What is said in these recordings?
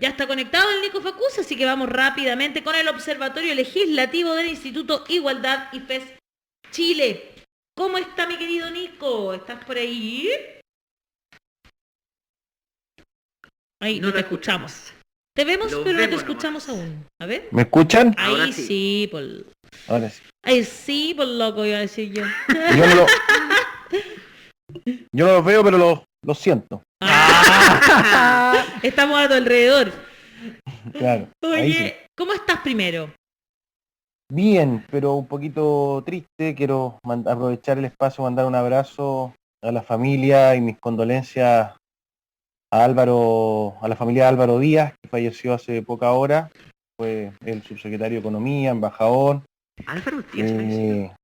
Ya está conectado el Nico Facus, así que vamos rápidamente con el Observatorio Legislativo del Instituto Igualdad y FES Chile. ¿Cómo está mi querido Nico? ¿Estás por ahí? Ahí no te escuchamos. Te vemos, pero no te escuchamos aún. A ver. ¿Me escuchan? Ahí sí, por... Ahora sí. Ahí sí, por loco, iba a decir yo. Yo no los veo, pero los siento. Estamos a tu alrededor. Claro. Oye, Sí. ¿cómo estás primero? Bien, pero un poquito triste. Quiero aprovechar el espacio, mandar un abrazo a la familia y mis condolencias a la familia de Álvaro Díaz, que falleció hace poca hora. Fue el subsecretario de Economía, embajador. Álvaro Díaz falleció.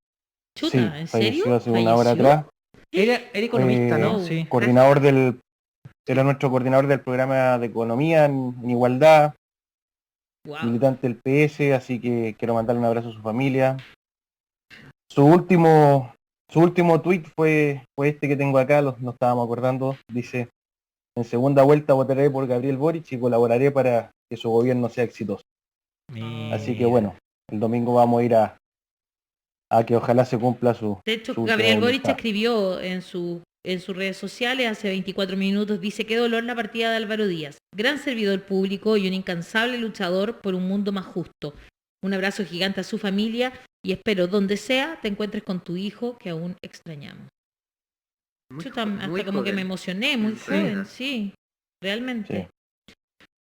Chuta, Sí, ¿en falleció serio? hace una hora atrás. Era economista, ¿no? Sí. Era nuestro coordinador del programa de economía en igualdad, militante del PS, así que quiero mandarle un abrazo a su familia. Su último tuit fue este que tengo acá, nos estábamos acordando, dice: en segunda vuelta votaré por Gabriel Boric y colaboraré para que su gobierno sea exitoso. Así que bueno, el domingo vamos a ir a que ojalá se cumpla su... De hecho, Gabriel Boric escribió en sus redes sociales hace 24 minutos, dice: qué dolor la partida de Álvaro Díaz, gran servidor público y un incansable luchador por un mundo más justo. Un abrazo gigante a su familia y espero donde sea te encuentres con tu hijo que aún extrañamos. Yo hasta como joven. Que me emocioné, muy joven, sí, realmente.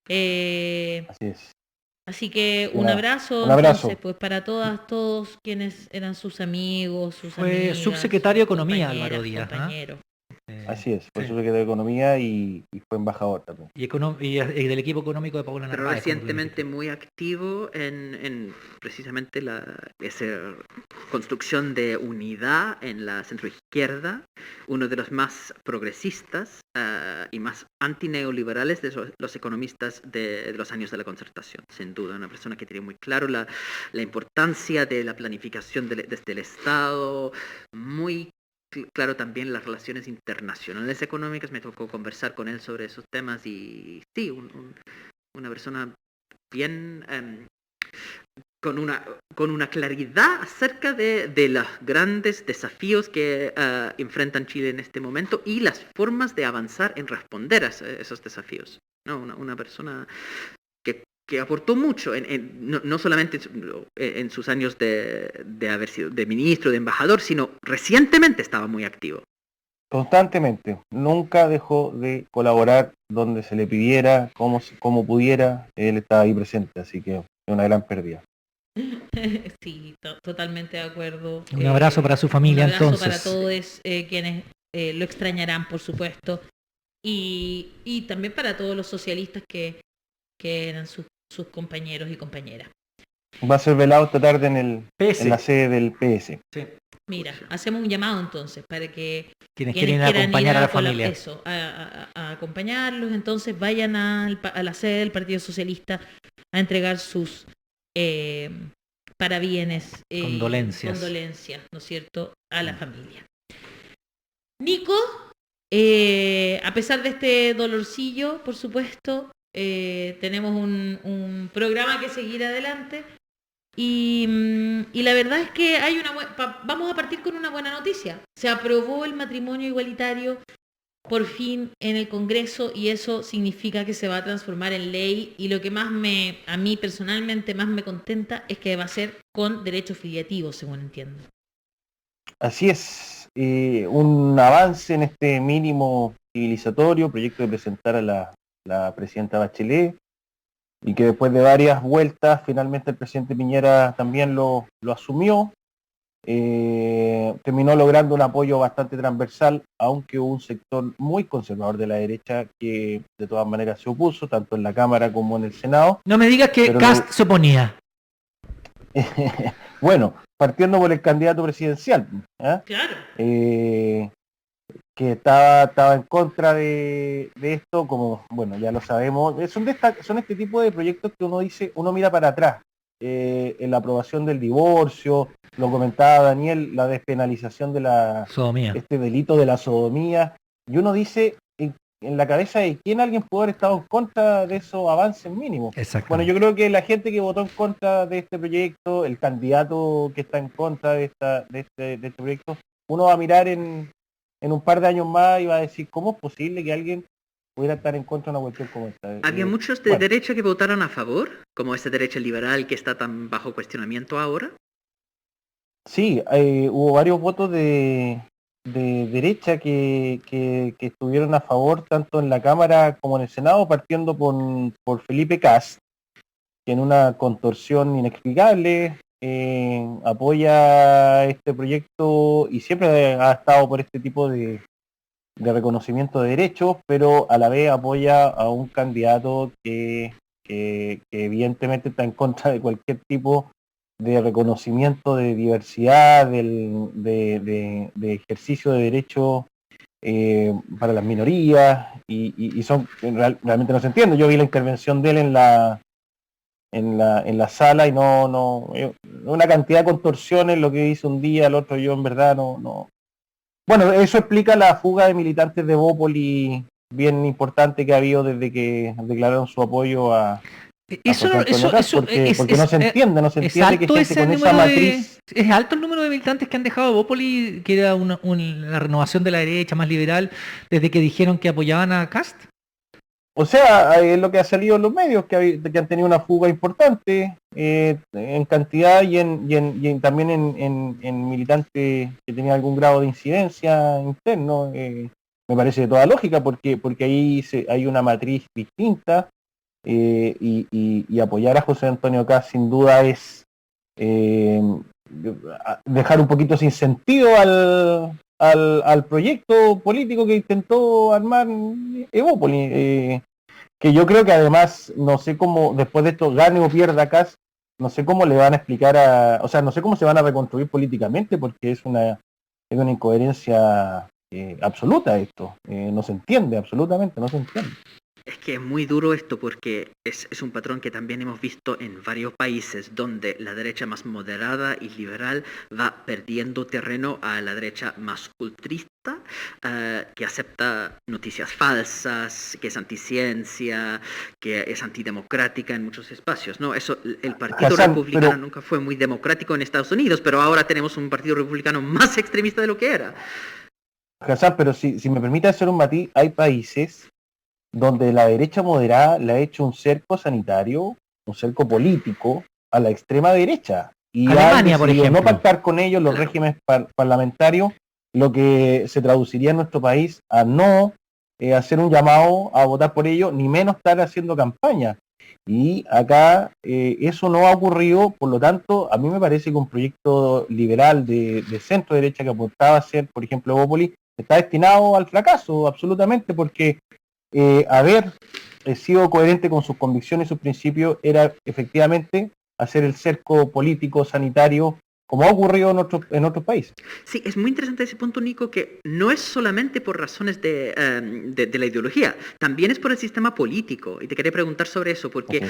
Sí. Así es. Así que un abrazo entonces, pues para todos quienes eran sus amigos, sus amigas. Fue subsecretario de Economía, Álvaro Díaz. Así es, fue subsecretario de Economía y fue embajador también. Y del equipo económico de Paula Narváez. Pero recientemente muy activo en precisamente esa construcción de unidad en la centroizquierda, uno de los más progresistas y más antineoliberales de los economistas de los años de la Concertación, sin duda. Una persona que tiene muy claro la importancia de la planificación desde el Estado, muy claro también las relaciones internacionales económicas. Me tocó conversar con él sobre esos temas y sí, una persona bien con una claridad acerca de los grandes desafíos que enfrentan Chile en este momento y las formas de avanzar en responder a esos desafíos, ¿no? Una persona que aportó mucho, no solamente en sus años de haber sido de ministro, de embajador, sino recientemente estaba muy activo. Constantemente, nunca dejó de colaborar donde se le pidiera, como pudiera, él estaba ahí presente, así que es una gran pérdida. Sí, totalmente de acuerdo. Un abrazo para su familia entonces. Un abrazo para todos quienes lo extrañarán, por supuesto, y también para todos los socialistas que eran sus compañeros y compañeras. Va a ser velado esta tarde en la sede del PS. Sí. Mira, hacemos un llamado entonces para que quienes quieran acompañar a la familia. A acompañarlos, entonces vayan a la sede del Partido Socialista a entregar sus parabienes, condolencias, ¿no es cierto?, a la familia. Nico, a pesar de este dolorcillo, por supuesto, tenemos un programa que seguir adelante y la verdad es que vamos a partir con una buena noticia. Se aprobó el matrimonio igualitario por fin en el Congreso y eso significa que se va a transformar en ley y lo que a mí personalmente más me contenta es que va a ser con derecho filiativo, según entiendo. Así es, un avance en este mínimo civilizatorio, proyecto que presentara la presidenta Bachelet y que después de varias vueltas finalmente el presidente Piñera también lo asumió. Terminó logrando un apoyo bastante transversal, aunque hubo un sector muy conservador de la derecha que de todas maneras se opuso, tanto en la Cámara como en el Senado. No me digas que Kast se oponía. Bueno, partiendo por el candidato presidencial, Claro. Que estaba en contra de esto, como, bueno, ya lo sabemos. Son este tipo de proyectos que uno mira para atrás. En la aprobación del divorcio, lo comentaba Daniel, la despenalización de sodomía. Este delito de la sodomía, y uno dice, en la cabeza de quién alguien pudo haber estado en contra de esos avances mínimos. Bueno, yo creo que la gente que votó en contra de este proyecto, el candidato que está en contra de este proyecto, uno va a mirar en un par de años más y va a decir, ¿cómo es posible que alguien pudiera estar en contra de una cuestión como esta? Había muchos de derecha que votaron a favor, como esta derecha liberal que está tan bajo cuestionamiento ahora. Sí, hubo varios votos de derecha que estuvieron a favor tanto en la Cámara como en el Senado, partiendo por Felipe Kast, que en una contorsión inexplicable apoya este proyecto y siempre ha estado por este tipo de reconocimiento de derechos, pero a la vez apoya a un candidato que evidentemente está en contra de cualquier tipo de reconocimiento de diversidad, de ejercicio de derechos para las minorías, y son realmente no se entiende. Yo vi la intervención de él en la sala y no una cantidad de contorsiones, lo que dice un día, el otro yo en verdad no. Bueno, eso explica la fuga de militantes de Evópolis bien importante que ha habido desde que declararon su apoyo a porque no se entiende que gente con esa matriz... Es alto el número de militantes que han dejado Evópolis, que era la renovación de la derecha más liberal, desde que dijeron que apoyaban a Kast. O sea, es lo que ha salido en los medios, que han tenido una fuga importante en cantidad y también en militantes que tenían algún grado de incidencia interno. Me parece de toda lógica, porque ahí hay una matriz distinta. Y apoyar a José Antonio Kast sin duda es dejar un poquito sin sentido al proyecto político que intentó armar Evópolis, que yo creo que además, no sé cómo después de esto gane o pierda Kast, no sé cómo le van a explicar no sé cómo se van a reconstruir políticamente, porque es una incoherencia absoluta esto, no se entiende, absolutamente no se entiende. Es que es muy duro esto porque es un patrón que también hemos visto en varios países donde la derecha más moderada y liberal va perdiendo terreno a la derecha más ultrista, que acepta noticias falsas, que es anticiencia, que es antidemocrática en muchos espacios, ¿no? Eso, el Partido Republicano nunca fue muy democrático en Estados Unidos, pero ahora tenemos un Partido Republicano más extremista de lo que era. Hassan, pero si me permite hacer un matiz, hay países donde la derecha moderada le ha hecho un cerco sanitario, un cerco político a la extrema derecha. Y Alemania, por ejemplo, no pactar con ellos los regímenes parlamentarios, lo que se traduciría en nuestro país a no hacer un llamado a votar por ellos, ni menos estar haciendo campaña. Y acá eso no ha ocurrido, por lo tanto, a mí me parece que un proyecto liberal de centro derecha que apuntaba a ser, por ejemplo, Evópolis, está destinado al fracaso, absolutamente, porque haber sido coherente con sus convicciones y sus principios era efectivamente hacer el cerco político, sanitario, como ha ocurrido en otros países. Sí, es muy interesante ese punto, Nico, que no es solamente por razones de la ideología, también es por el sistema político. Y te quería preguntar sobre eso, porque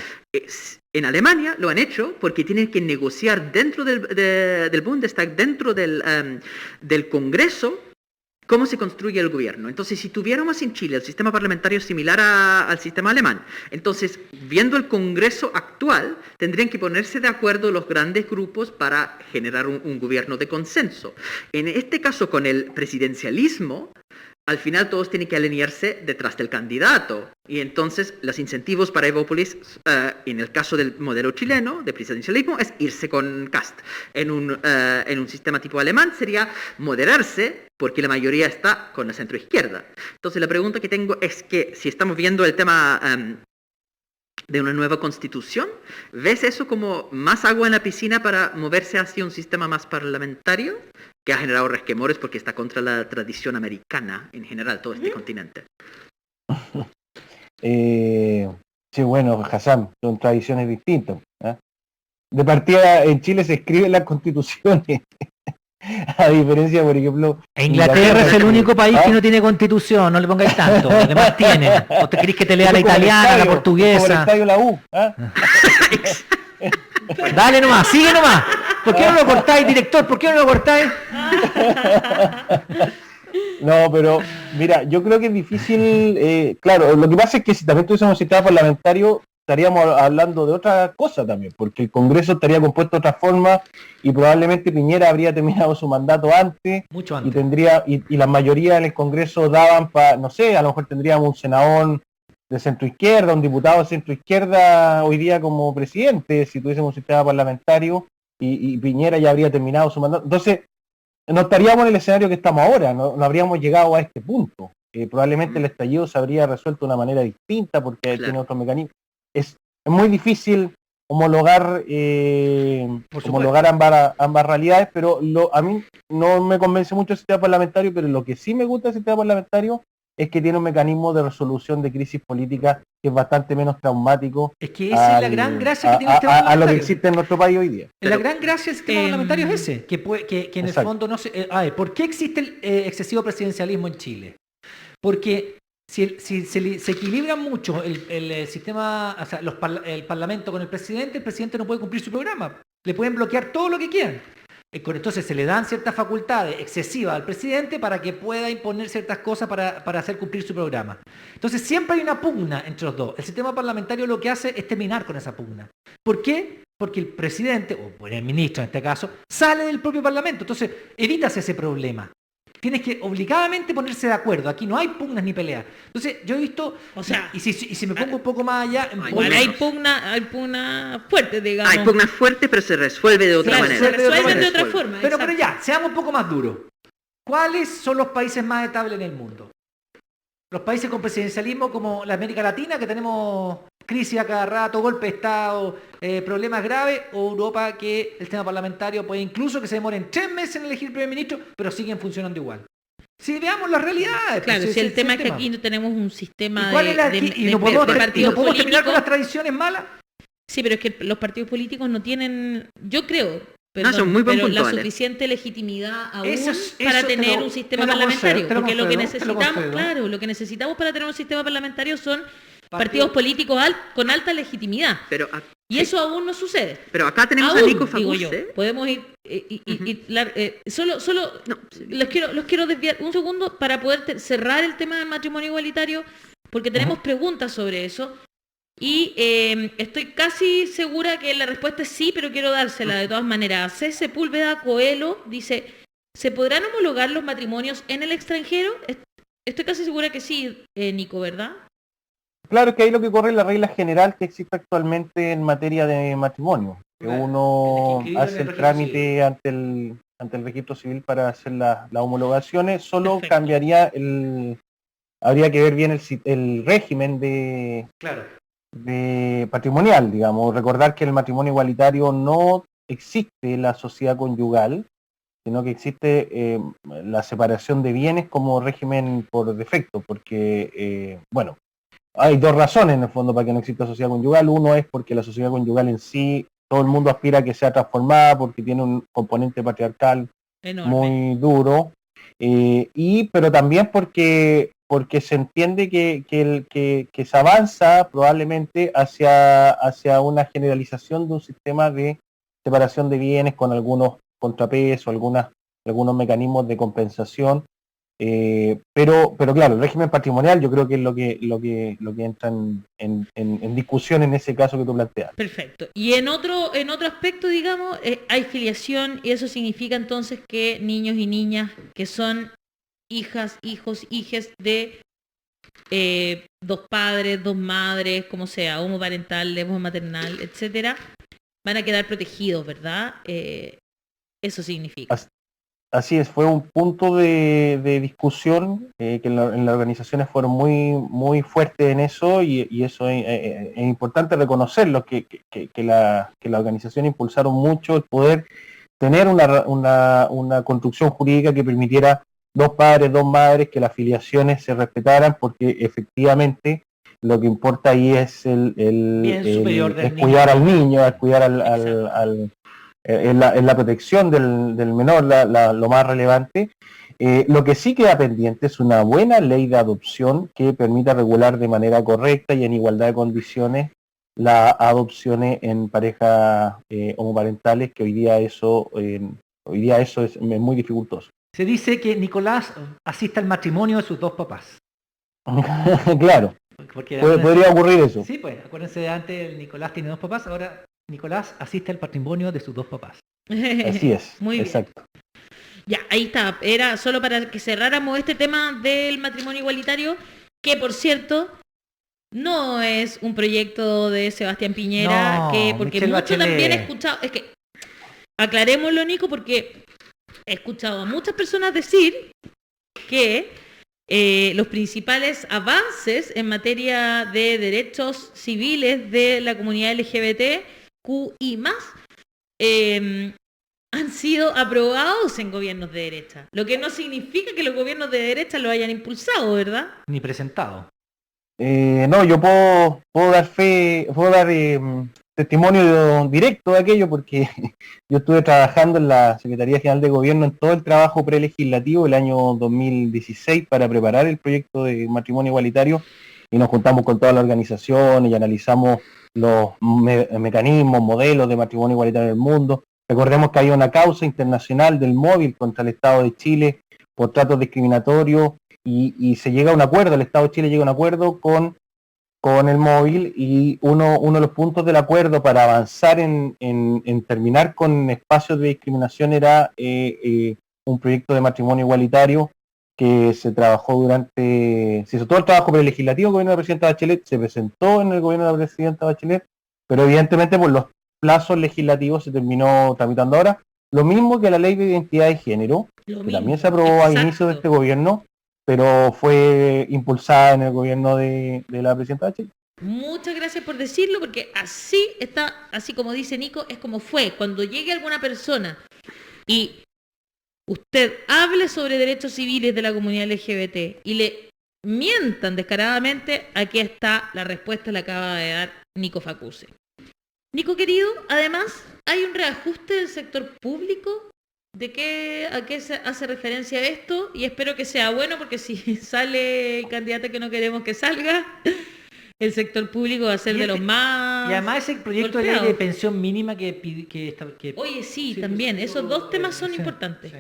en Alemania lo han hecho porque tienen que negociar dentro del Bundestag, dentro del Congreso, cómo se construye el gobierno. Entonces, si tuviéramos en Chile el sistema parlamentario similar al sistema alemán, entonces, viendo el Congreso actual, tendrían que ponerse de acuerdo los grandes grupos para generar un gobierno de consenso. En este caso, con el presidencialismo, al final todos tienen que alinearse detrás del candidato. Y entonces los incentivos para Evópolis, en el caso del modelo chileno de presidencialismo, es irse con Kast. En un sistema tipo alemán sería moderarse, porque la mayoría está con la centroizquierda. Entonces la pregunta que tengo es que si estamos viendo el tema de una nueva constitución, ¿ves eso como más agua en la piscina para moverse hacia un sistema más parlamentario? Que ha generado resquemores porque está contra la tradición americana en general, todo este continente. Sí, bueno, Hassan, son tradiciones distintas. De partida, en Chile se escriben las constituciones, a diferencia, por ejemplo... Inglaterra es el único país que no tiene constitución, no le pongáis tanto, los demás tienen. ¿O te querés que te lea la italiana, la portuguesa? Como el estadio La U. Dale nomás, sigue nomás. ¿Por qué no lo cortáis, director? ¿Por qué no lo cortáis? No, pero mira, yo creo que es difícil, claro, lo que pasa es que si también tuviésemos un sistema parlamentario, estaríamos hablando de otra cosa también, porque el Congreso estaría compuesto de otra forma y probablemente Piñera habría terminado su mandato antes, Mucho y antes. tendría, y la mayoría en el Congreso daban para, no sé, a lo mejor tendríamos un senador de centro izquierda, un diputado de centro izquierda hoy día como presidente, si tuviésemos un sistema parlamentario, y Piñera ya habría terminado su mandato. Entonces, no estaríamos en el escenario que estamos ahora, no habríamos llegado a este punto. Probablemente el estallido se habría resuelto de una manera distinta porque tiene otros mecanismos. Es muy difícil homologar ambas realidades, pero a mí no me convence mucho el sistema parlamentario, pero lo que sí me gusta del sistema parlamentario es que tiene un mecanismo de resolución de crisis política que es bastante menos traumático. Es que esa es la gran gracia que tiene el sistema a lo que parlamentario. existe en nuestro país hoy día. La gran gracia del sistema parlamentario es ese, que en el fondo no se... a ver, ¿por qué existe el excesivo presidencialismo en Chile? Porque si se equilibra mucho el sistema, o sea, el parlamento con el presidente no puede cumplir su programa. Le pueden bloquear todo lo que quieran. Entonces se le dan ciertas facultades excesivas al presidente para que pueda imponer ciertas cosas para hacer cumplir su programa. Entonces siempre hay una pugna entre los dos. El sistema parlamentario lo que hace es terminar con esa pugna. ¿Por qué? Porque el presidente, o el ministro en este caso, sale del propio parlamento. Entonces evitas ese problema. Tienes que obligadamente ponerse de acuerdo. Aquí no hay pugnas ni peleas. Entonces, yo he visto... O sea, y si me pongo un poco más allá... hay pugna fuerte, digamos. Hay pugnas fuertes, pero se resuelve de otra manera. Se resuelven de otra forma. Pero ya, seamos un poco más duros. ¿Cuáles son los países más estables en el mundo? Los países con presidencialismo como la América Latina, que tenemos crisis a cada rato, golpe de Estado, problemas graves, o Europa, que el sistema parlamentario puede incluso que se demoren 3 meses en elegir primer ministro, pero siguen funcionando igual. Si veamos las realidades. Claro, si el tema es que aquí no tenemos un sistema y no podemos terminar con las tradiciones malas. Sí, pero es que los partidos políticos no tienen, yo creo, son muy pero la suficiente legitimidad aún para tener un sistema parlamentario, porque lo que necesitamos para tener un sistema parlamentario son partidos políticos con alta legitimidad. Y eso aún no sucede. Pero acá tenemos a Nico Fagus. Podemos ir los quiero desviar un segundo para poder cerrar el tema del matrimonio igualitario, porque tenemos preguntas sobre eso. Y estoy casi segura que la respuesta es sí, pero quiero dársela de todas maneras. C. Sepúlveda Coelho dice, ¿se podrán homologar los matrimonios en el extranjero? Estoy casi segura que sí, Nico, ¿verdad? Claro, que ahí lo que corre es la regla general que existe actualmente en materia de matrimonio. Que uno hace el trámite ante el registro civil para hacer las homologaciones, solo cambiaría habría que ver bien el régimen de patrimonial, digamos. Recordar que el matrimonio igualitario no existe la sociedad conyugal, sino que existe la separación de bienes como régimen por defecto, porque, hay dos razones en el fondo para que no exista sociedad conyugal. Uno es porque la sociedad conyugal en sí, todo el mundo aspira a que sea transformada porque tiene un componente patriarcal enorme, muy duro, pero también porque se entiende que se avanza probablemente hacia una generalización de un sistema de separación de bienes con algunos contrapesos, algunos mecanismos de compensación, pero claro, el régimen patrimonial yo creo que es lo que entra en discusión en ese caso que tú planteas. Perfecto. Y en otro aspecto, digamos, hay filiación, y eso significa entonces que niños y niñas que son hijas, hijos, hijes de dos padres, dos madres, como sea, homoparental, homomaternal, etcétera, van a quedar protegidos, ¿verdad? Eso significa. Así es, fue un punto de discusión que en las organizaciones fueron muy, muy fuertes en eso, y eso es importante reconocerlo, que la organización impulsaron mucho el poder tener una construcción jurídica que permitiera dos padres, dos madres, que las filiaciones se respetaran, porque efectivamente lo que importa ahí es cuidar al niño, cuidar en la protección del menor, lo más relevante. Lo que sí queda pendiente es una buena ley de adopción que permita regular de manera correcta y en igualdad de condiciones las adopciones en parejas homoparentales, que hoy día eso es muy dificultoso. Se dice que Nicolás asiste al matrimonio de sus dos papás. Claro. Podría ocurrir eso. Sí, pues, acuérdense de antes, el Nicolás tiene dos papás, ahora Nicolás asiste al patrimonio de sus dos papás. Así es. Muy exacto. Bien. Ya, ahí está. Era solo para que cerráramos este tema del matrimonio igualitario, que por cierto, no es un proyecto de Sebastián Piñera, porque Michelle mucho Bachelet. también he escuchado, es que aclarémoslo, Nico, porque he escuchado a muchas personas decir que los principales avances en materia de derechos civiles de la comunidad LGBTQI+, han sido aprobados en gobiernos de derecha. Lo que no significa que los gobiernos de derecha lo hayan impulsado, ¿verdad? Ni presentado. No, yo puedo dar testimonio directo de aquello porque yo estuve trabajando en la Secretaría General de Gobierno en todo el trabajo prelegislativo el año 2016 para preparar el proyecto de matrimonio igualitario y nos juntamos con todas las organizaciones y analizamos los mecanismos, modelos de matrimonio igualitario en el mundo. Recordemos que hay una causa internacional del móvil contra el Estado de Chile por tratos discriminatorios y se llega a un acuerdo, el Estado de Chile llega a un acuerdo con el móvil y uno de los puntos del acuerdo para avanzar en terminar con espacios de discriminación era un proyecto de matrimonio igualitario que se trabajó se hizo todo el trabajo prelegislativo del gobierno de la presidenta Bachelet, se presentó en el gobierno de la presidenta Bachelet, pero evidentemente por los plazos legislativos se terminó tramitando ahora. Lo mismo que la ley de identidad de género, que también se aprobó a inicio de este gobierno, pero fue impulsada en el gobierno de la presidenta Bachelet. Muchas gracias por decirlo, porque así está, así como dice Nico, es como fue. Cuando llegue alguna persona y usted hable sobre derechos civiles de la comunidad LGBT y le mientan descaradamente, aquí está la respuesta, la acaba de dar Nico Facuse. Nico querido, además, hay un reajuste del sector público. ¿A qué se hace referencia esto? Y espero que sea bueno, porque si sale el candidato que no queremos que salga, el sector público va a ser de los más... Y además ese proyecto de ley de pensión mínima que Oye, sí, también, esos dos temas son importantes. Sí.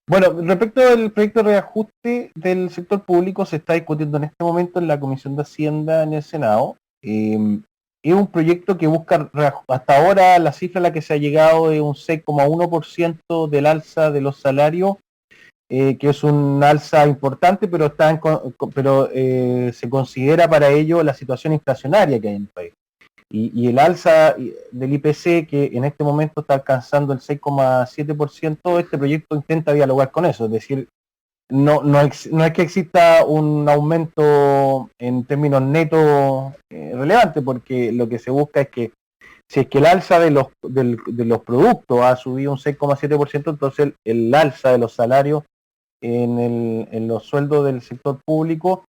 Bueno, respecto al proyecto de reajuste del sector público, se está discutiendo en este momento en la Comisión de Hacienda en el Senado. Es un proyecto que busca, hasta ahora la cifra a la que se ha llegado es un 6,1% del alza de los salarios, que es un alza importante, pero se considera para ello la situación inflacionaria que hay en el país. Y el alza del IPC, que en este momento está alcanzando el 6,7%, este proyecto intenta dialogar con eso, es decir, no es que exista un aumento en términos netos relevante, porque lo que se busca es que si es que el alza de los productos ha subido un 6,7%, entonces el alza de los salarios en los sueldos del sector público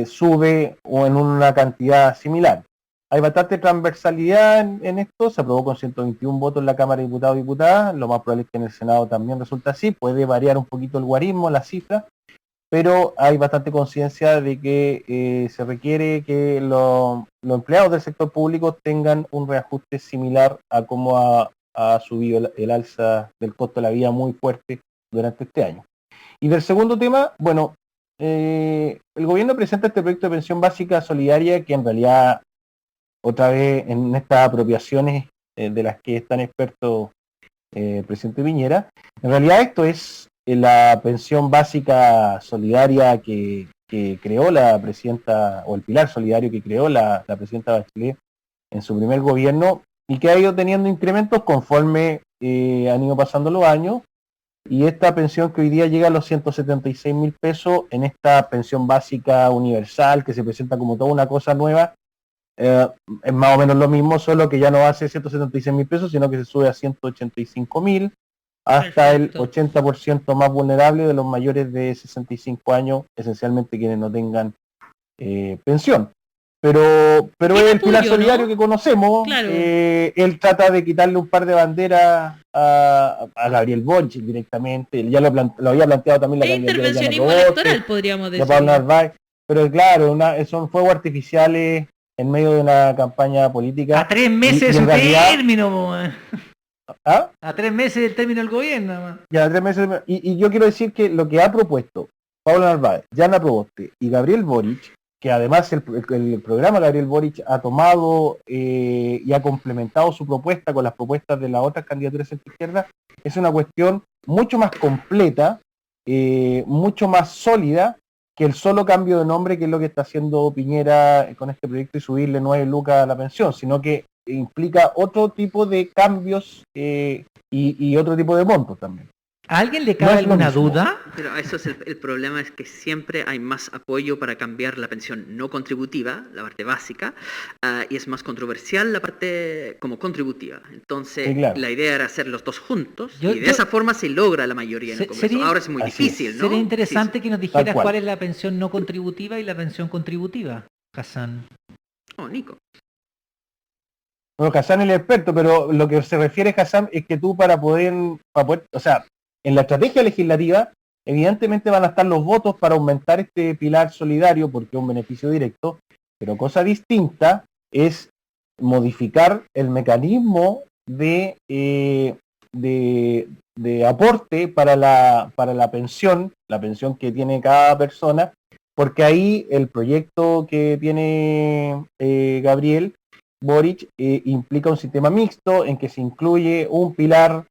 sube o en una cantidad similar. Hay bastante transversalidad en esto, se aprobó con 121 votos en la Cámara de Diputados y Diputadas, lo más probable es que en el Senado también resulta así, puede variar un poquito el guarismo, la cifra, pero hay bastante conciencia de que se requiere que los empleados del sector público tengan un reajuste similar a cómo ha subido el alza del costo de la vida muy fuerte durante este año. Y del segundo tema, bueno, el gobierno presenta este proyecto de pensión básica solidaria que en realidad, otra vez en estas apropiaciones de las que es tan experto el presidente Piñera, en realidad esto es la pensión básica solidaria que creó la presidenta, o el pilar solidario que creó la presidenta Bachelet en su primer gobierno y que ha ido teniendo incrementos conforme han ido pasando los años, y esta pensión que hoy día llega a los 176.000 pesos en esta pensión básica universal que se presenta como toda una cosa nueva, es más o menos lo mismo, solo que ya no va a ser 176.000 pesos, sino que se sube a 185.000 hasta Perfecto. El 80% más vulnerable de los mayores de 65 años, esencialmente quienes no tengan pensión. Pero es el pilar solidario, ¿no?, que conocemos. Claro. Él trata de quitarle un par de banderas a Gabriel Boric directamente. Ya lo había planteado también la candidatura de intervencionismo electoral, podríamos decir. Pero claro, son fuegos artificiales en medio de una campaña política. A 3 meses de su término. ¿Ah? A 3 meses del término del gobierno, nada más. Ya, 3 meses. Y yo quiero decir que lo que ha propuesto Paula Narváez, Jana Proboste y Gabriel Boric, que además el programa Gabriel Boric ha tomado y ha complementado su propuesta con las propuestas de las otras candidaturas centro izquierda, es una cuestión mucho más completa, mucho más sólida que el solo cambio de nombre, que es lo que está haciendo Piñera con este proyecto, y subirle 9 lucas a la pensión, sino que implica otro tipo de cambios y otro tipo de montos también. ¿A alguien le cabe alguna duda? Pero eso es el problema, es que siempre hay más apoyo para cambiar la pensión no contributiva, la parte básica, y es más controversial la parte como contributiva. Entonces, sí, claro, la idea era hacer los dos juntos, y de esa forma se logra la mayoría en el Congreso. Ahora es muy difícil, ¿no? Sería interesante que nos dijeras cuál es la pensión no contributiva y la pensión contributiva, Hassan. Nico. Bueno, Hassan es el experto, pero lo que se refiere, Hassan, es que tú para poder, o sea, en la estrategia legislativa, evidentemente van a estar los votos para aumentar este pilar solidario porque es un beneficio directo, pero cosa distinta es modificar el mecanismo de aporte para la pensión que tiene cada persona, porque ahí el proyecto que tiene Gabriel Boric implica un sistema mixto en que se incluye un pilar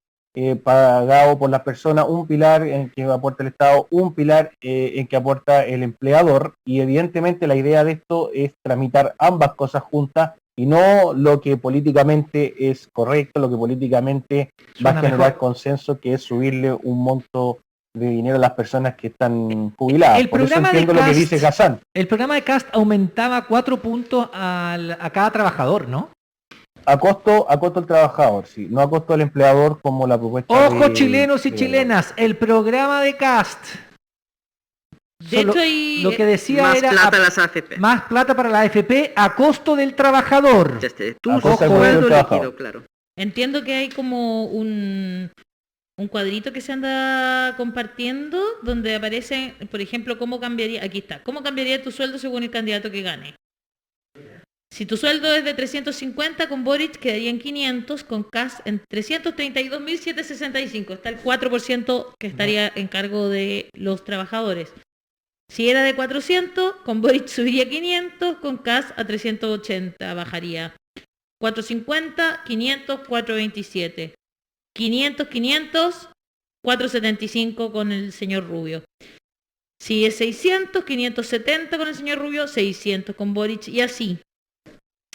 pagado por las personas, un pilar en que aporta el Estado, un pilar en que aporta el empleador, y evidentemente la idea de esto es tramitar ambas cosas juntas y no lo que políticamente es correcto, lo que políticamente va a generar consenso, que es subirle un monto de dinero a las personas que están jubiladas. Por eso entiendo lo que dice Hassan. El programa de Cast aumentaba 4 puntos a cada trabajador, ¿no? A costo del trabajador, sí, no a costo del empleador como la propuesta. Ojo, chilenos y chilenas, el programa de Cast. De hecho, lo que decía más era plata a las AFP. Más plata para la AFP a costo del trabajador. Tu sueldo líquido, claro. Entiendo que hay como un cuadrito que se anda compartiendo donde aparece, por ejemplo, cómo cambiaría tu sueldo según el candidato que gane. Si tu sueldo es de 350, con Boric quedaría en 500, con Kast en 332.765. Está el 4% que estaría en cargo de los trabajadores. Si era de 400, con Boric subiría 500, con Kast a 380 bajaría. 450, 500, 427. 500, 475 con el señor Rubio. Si es 600, 570 con el señor Rubio, 600 con Boric, y así.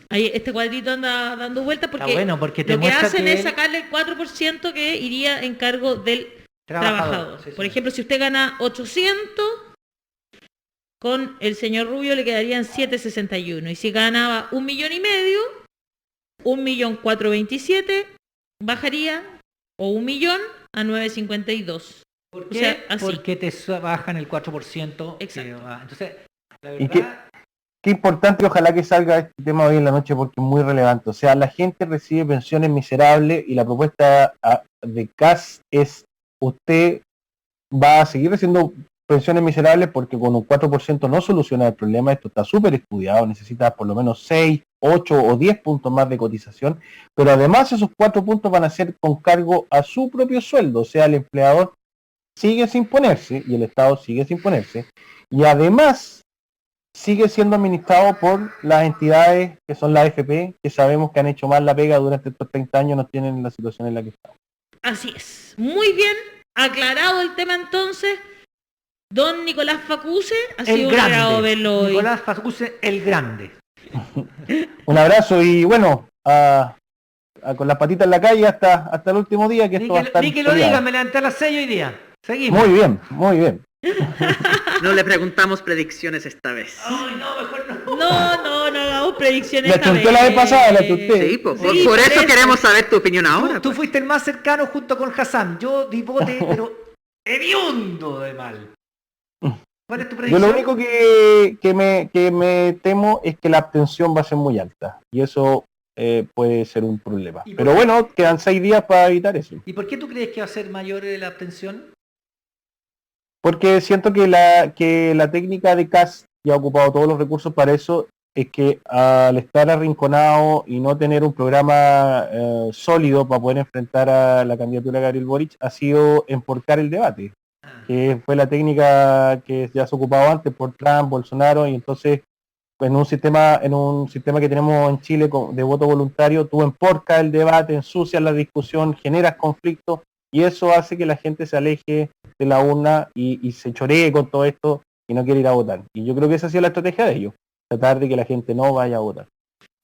Ahí este cuadrito anda dando vueltas porque, lo que hacen es sacarle el 4% que iría en cargo del trabajador. Sí. Por ejemplo, si usted gana 800, con el señor Rubio le quedarían 761. Y si ganaba 1,5 millones, 1.427.000 bajaría, o 1 millón, a 952. ¿Por qué? O sea, así. Porque te bajan el 4%. Exacto. Entonces, la verdad... Qué importante, ojalá que salga este tema hoy en la noche porque es muy relevante. O sea, la gente recibe pensiones miserables y la propuesta de Kast es: usted va a seguir recibiendo pensiones miserables porque con un 4% no soluciona el problema. Esto está súper estudiado, necesita por lo menos 6, 8 o 10 puntos más de cotización, pero además esos 4 puntos van a ser con cargo a su propio sueldo. O sea, el empleador sigue sin ponerse y el Estado sigue sin ponerse, y además sigue siendo administrado por las entidades que son la AFP, que sabemos que han hecho mal la pega durante estos 30 años, no tienen la situación en la que estamos. Así es. Muy bien, aclarado el tema entonces. Don Nicolás Facuse, ha sido un agrado verlo hoy. Nicolás Facuse, el grande. Un abrazo y bueno, con las patitas en la calle hasta el último día, que esto va a estar... Ni que lo diga, me levanté a las 6 hoy día. Seguimos. Muy bien, muy bien. No le preguntamos predicciones esta vez. Ay, no, mejor no. No hagamos predicciones esta vez. La vez pasada, la chunté. Sí, por eso queremos saber tu opinión ahora. Tú fuiste el más cercano junto con Hassan. Yo di bote, pero hediondo de mal. ¿Cuál es tu predicción? Yo lo único que me temo es que la abstención va a ser muy alta. Y eso puede ser un problema. Pero bueno, quedan 6 días para evitar eso. ¿Y por qué tú crees que va a ser mayor la abstención? Porque siento que la técnica de Kast, ya ha ocupado todos los recursos para eso, es que al estar arrinconado y no tener un programa sólido para poder enfrentar a la candidatura de Gabriel Boric, ha sido emporcar el debate, que fue la técnica que ya se ocupaba antes por Trump, Bolsonaro, y entonces en un sistema que tenemos en Chile de voto voluntario, tú emporcas el debate, ensucias la discusión, generas conflictos, y eso hace que la gente se aleje de la urna y se choree con todo esto y no quiere ir a votar. Y yo creo que esa ha sido la estrategia de ellos, tratar de que la gente no vaya a votar.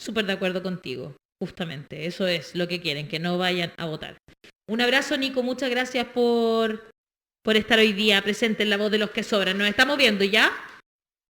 Súper de acuerdo contigo, justamente. Eso es lo que quieren, que no vayan a votar. Un abrazo, Nico. Muchas gracias por estar hoy día presente en La Voz de los que Sobran. Nos estamos viendo, ¿ya?